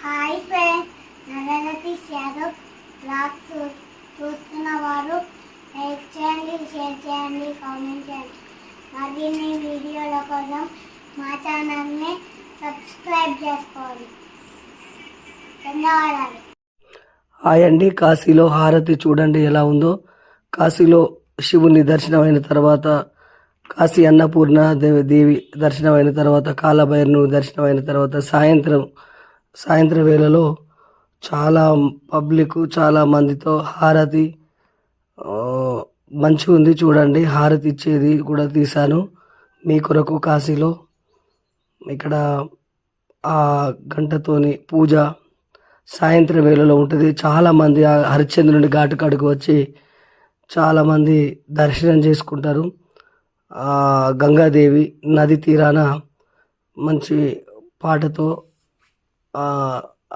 Hi friends, నరనతీష్ Yadav blogs చూస్తున్న వారు like చేయండి, షేర్ చేయండి, కామెంట్ చేయండి. మరిన్ని వీడియోల కోసం మా ఛానల్ని సబ్స్క్రైబ్ చేసుకోండి. ధన్యవాదాలు. హాయ్ అండి. కాశీలో హారతి చూడండి ఎలా ఉందో. కాశీలో శివుని దర్శనమైన తర్వాత, కాశీ అన్నపూర్ణ దేవి దర్శనమైన తర్వాత, కాలభైరను దర్శనమైన తర్వాత సాయంత్రం వేళలో చాలా పబ్లిక్, చాలా మందితో హారతి మంచిగా ఉంది చూడండి. హారతి ఇచ్చేది కూడా తీశాను మీ కొరకు. కాశీలో ఇక్కడ ఆ గంటతోని పూజ సాయంత్రం వేళలో ఉంటుంది. చాలామంది ఆ హరిశ్చంద్రుని ఘాటు కాడికి వచ్చి చాలామంది దర్శనం చేసుకుంటారు. గంగాదేవి నది తీరాన మంచి పాటతో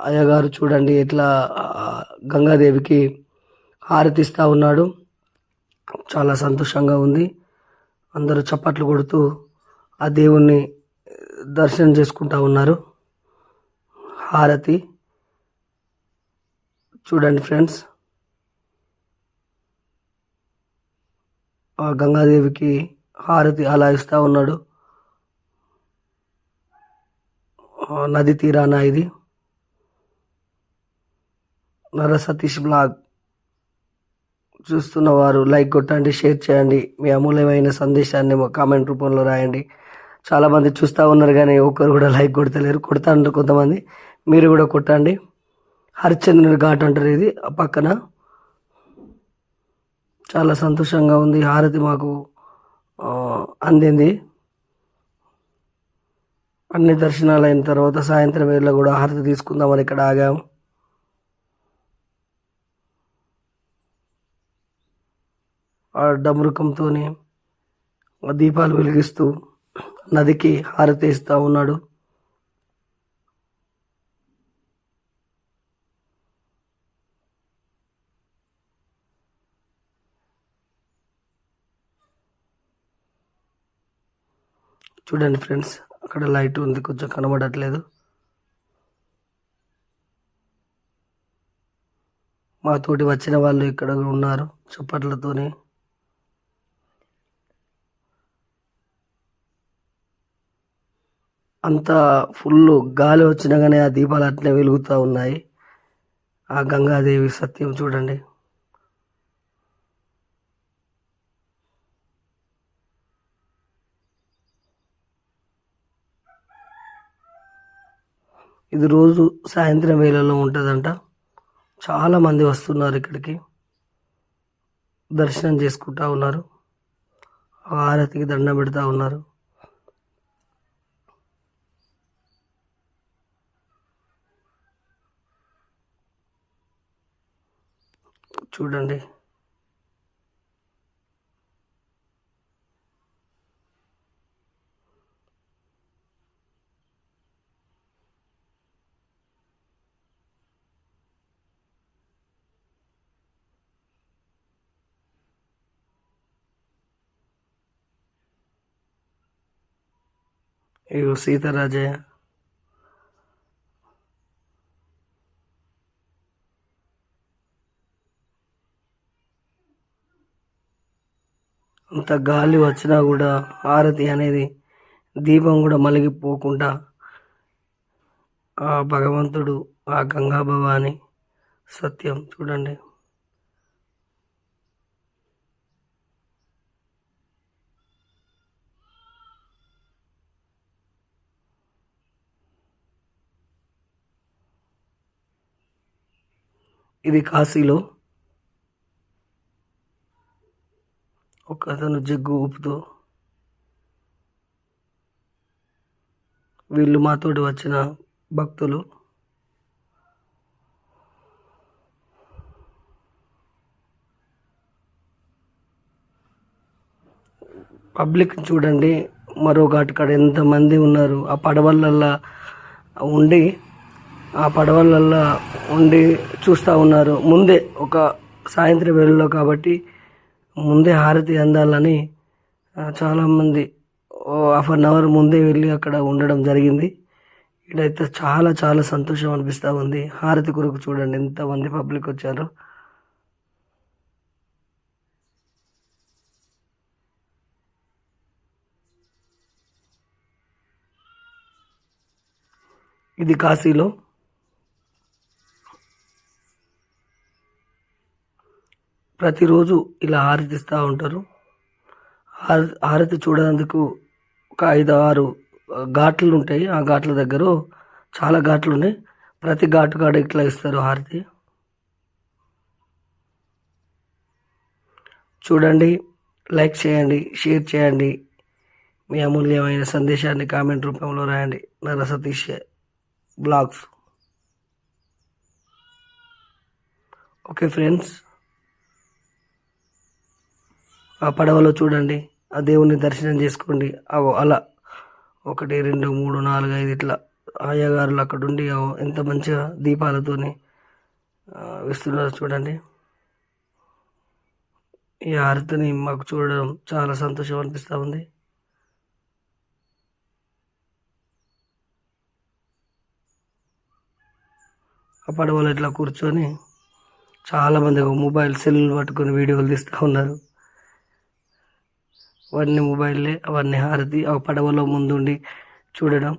అయ్యగారు చూడండి ఎట్లా గంగాదేవికి హారతిస్తూ ఉన్నాడు. చాలా సంతోషంగా ఉంది. అందరూ చప్పట్లు కొడుతూ ఆ దేవుణ్ణి దర్శనం చేసుకుంటూ ఉన్నారు. హారతి చూడండి ఫ్రెండ్స్. ఆ గంగాదేవికి హారతి అలా ఇస్తూ ఉన్నాడు. నది తీరాన ఇది. నరసతీష్ బ్లాగ్ చూస్తున్న వారు లైక్ కొట్టండి, షేర్ చేయండి. మీ అమూల్యమైన సందేశాన్ని కామెంట్ రూపంలో రాయండి. చాలామంది చూస్తూ ఉన్నారు కానీ ఒక్కరు కూడా లైక్ కొడతలేరు. కొడతాండ్రు కొంతమంది, మీరు కూడా కొట్టండి. హరిశ్చంద్రుని ఘాట్ అంటారు ఇది ఆ పక్కన. చాలా సంతోషంగా ఉంది. హారతి మాకు అందింది. అన్ని దర్శనాలు అయిన తర్వాత సాయంత్రం వేళ కూడా హారతి తీసుకుందామని ఇక్కడ ఆగాము. ఆ డమరుకంతో దీపాలు వెలిగిస్తూ నదికి హారతి ఇస్తూ ఉన్నాడు. చూడండి ఫ్రెండ్స్, అక్కడ లైట్ ఉంది, కొంచెం కనబడట్లేదు. మాతోటి వచ్చిన వాళ్ళు ఇక్కడ ఉన్నారు చప్పట్లతోని. అంత ఫుల్ గాలి వచ్చినా కానీ ఆ దీపాలు అట్లే వెలుగుతూ ఉన్నాయి. ఆ గంగాదేవి సత్యం చూడండి. ఇది రోజు సాయంత్రం వేళలో ఉంటుందంట. చాలామంది వస్తున్నారు ఇక్కడికి, దర్శనం చేసుకుంటా ఉన్నారు, హారతికి దండం పెడతా ఉన్నారు. చూడండి. ఇగో సీతారాజయ్య. అంత గాలి వచ్చినా కూడా హారతి అనేది దీపం కూడా మలిగిపోకుండా ఆ భగవంతుడు, ఆ గంగా భవాని సత్యం చూడండి. ఇది కాశీలో ఒక అతను జగ్గు ఊపుతూ, వీళ్ళు మాతోటి వచ్చిన భక్తులు. పబ్లిక్ చూడండి. మరో ఘాట్ కాడ ఎంతమంది ఉన్నారు. ఆ పడవలల్లో ఉండి చూస్తూ ఉన్నారు. ముందే ఒక సాయంత్రం వేళలో కాబట్టి ముందే హారతి అందాలని చాలామంది హాఫ్ అన్ అవర్ ముందే వెళ్ళి అక్కడ ఉండడం జరిగింది. ఇదైతే చాలా చాలా సంతోషం అనిపిస్తూ ఉంది. హారతి కొరకు చూడండి ఎంతమంది పబ్లిక్ వచ్చారు. ఇది కాశీలో ప్రతిరోజు ఇలా హారతి ఇస్తూ ఉంటారు. హారతి చూడడానికి ఒక 5-6 ఘాట్లు ఉంటాయి. ఆ ఘాట్ల దగ్గర చాలా ఘాట్లు ఉన్నాయి. ప్రతి ఘాటు కాడ ఇట్లా ఇస్తారు హారతి. చూడండి, లైక్ చేయండి, షేర్ చేయండి. మీ అమూల్యమైన సందేశాన్ని కామెంట్ రూపంలో రాయండి. నర సతీష్ బ్లాగ్స్. ఓకే ఫ్రెండ్స్, ఆ పడవలో చూడండి, ఆ దేవుని దర్శనం చేసుకోండి. అలా 1 2 3 4 5 ఇట్లా అయ్యగారులు అక్కడ ఉండి ఎంత మంచిగా దీపాలతోని ఇస్తున్నారు చూడండి. ఈ హారతిని మాకు చూడడం చాలా సంతోషం అనిపిస్తూ ఉంది. ఆ పడవలో ఇట్లా కూర్చొని చాలామంది మొబైల్ సెల్ పట్టుకొని వీడియోలు తీస్తూ ఉన్నారు. అవన్నీ మొబైల్లే, అవన్నీ హారతి ఆ పడవలో ముందుండి చూడడం.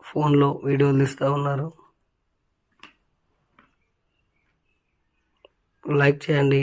ఫోన్లో వీడియోలు తీస్తూ ఉన్నారు. లైక్ చేయండి.